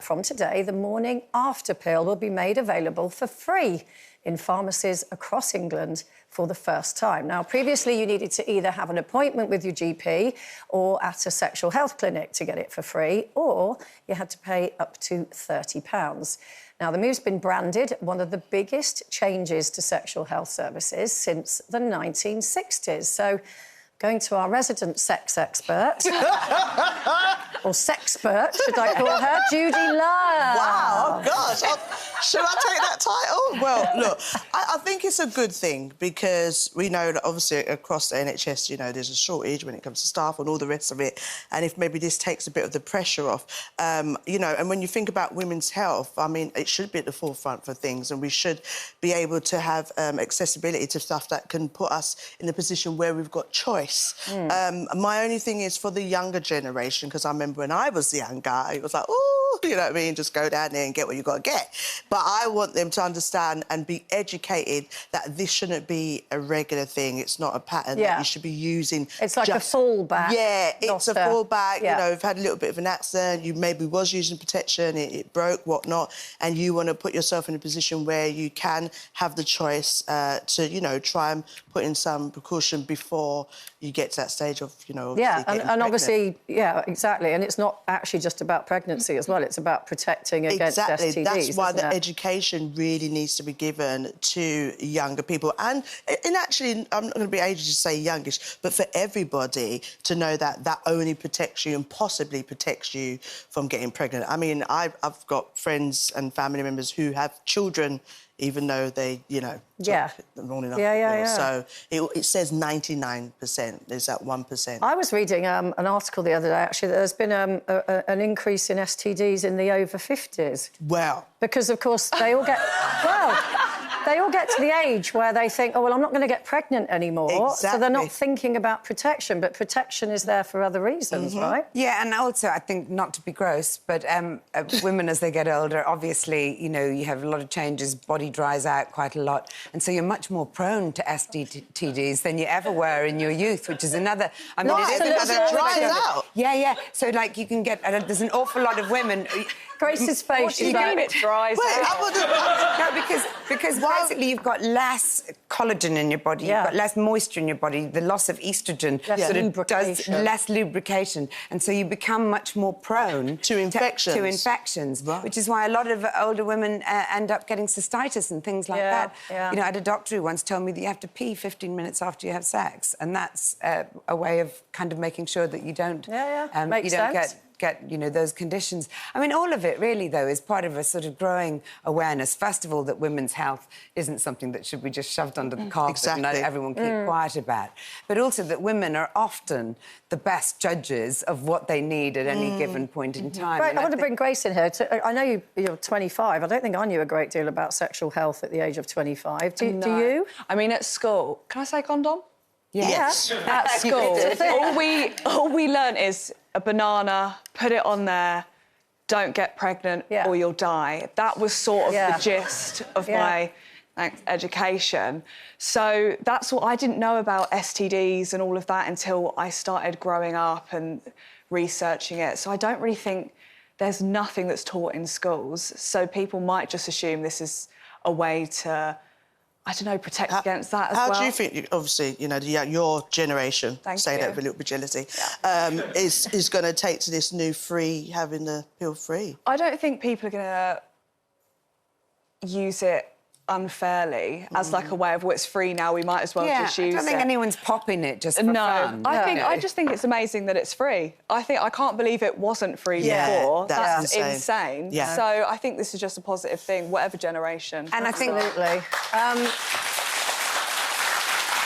from today, the morning after pill will be made available for free in pharmacies across England for the first time. Now, previously, you needed to either have an appointment with your GP or at a sexual health clinic to get it for free, or you had to pay up to £30. Now, the move's been branded one of the biggest changes to sexual health services since the 1960s. So, going to our resident sex expert, or sexpert, should I call her, Judy Love. Wow, gosh. Should I take that title? Well, look, I think it's a good thing because we know that obviously across the NHS, you know, there's a shortage when it comes to staff and all the rest of it. And if maybe this takes a bit of the pressure off, you know, and when you think about women's health, I mean, it should be at the forefront for things, and we should be able to have accessibility to stuff that can put us in a position where we've got choice. My only thing is for the younger generation, because I remember when I was a young guy, it was like, oh, you know what I mean, just go down there and get what you got to get. But I want them to understand and be educated that this shouldn't be a regular thing. It's not a pattern that you should be using. It's like a fallback. Yeah, it's a fallback. Yeah. You know, you've had a little bit of an accident, you maybe was using protection, it broke, whatnot, and you want to put yourself in a position where you can have the choice to, you know, try and put in some precaution before you get to that stage of, you know, and obviously, exactly. And it's not actually just about pregnancy as well. It's about protecting against STDs. That's why the education really needs to be given to younger people. And actually, I'm not going to be able to say youngish, but for everybody to know that that only protects you and possibly protects you from getting pregnant. I mean, I've got friends and family members who have children even though they, you know, took the morning after. So it says 99%. There's that 1%. I was reading an article the other day, actually, that there's been an increase in STDs in the over 50s. Well. Because, of course, they all get... they all get to the age where they think, oh, well, I'm not going to get pregnant anymore. Exactly. So they're not thinking about protection, but protection is there for other reasons, right? Yeah, and also, I think, not to be gross, but women, as they get older, obviously, you know, you have a lot of changes, body dries out quite a lot, and so you're much more prone to STDs than you ever were in your youth, which is another... I mean, it is another... It dries out. Yeah. So, like, you can get... there's an awful lot of women... Grace's face. What do you mean it dries out? No, because basically you've got less collagen in your body, you've got less moisture in your body, the loss of oestrogen sort of does less lubrication, and so you become much more prone to infections. Right. Which is why a lot of older women end up getting cystitis and things like that. You know, I had a doctor who once told me that you have to pee 15 minutes after you have sex, and that's a way of kind of making sure that you don't get, you know, those conditions. I mean, all of it, really, though, is part of a sort of growing awareness, first of all, that women's health isn't something that should be just shoved under the carpet and let everyone keep quiet about, but also that women are often the best judges of what they need at any given point in time. Right, I want to bring Grace in here. I know you're 25. I don't think I knew a great deal about sexual health at the age of 25. Do you? I mean, at school... Can I say condom? Yes. At school, all we learnt is a banana, put it on there, don't get pregnant or you'll die. That was sort of the gist of my education. So that's what I didn't know about STDs and all of that until I started growing up and researching it. So I don't really think there's nothing that's taught in schools. So people might just assume this is a way to... I don't know, protect against that as well. How do you think, obviously, you know, your generation, say that with a little bit of jealousy, is going to take to this new having the pill free? I don't think people are going to use it unfairly as like a way of, well, it's free now, we might as well just use it. I don't think anyone's popping it just for fun. I just think it's amazing that it's free. I can't believe it wasn't free before. That's insane. So I think this is just a positive thing, whatever generation. And I think... Absolutely.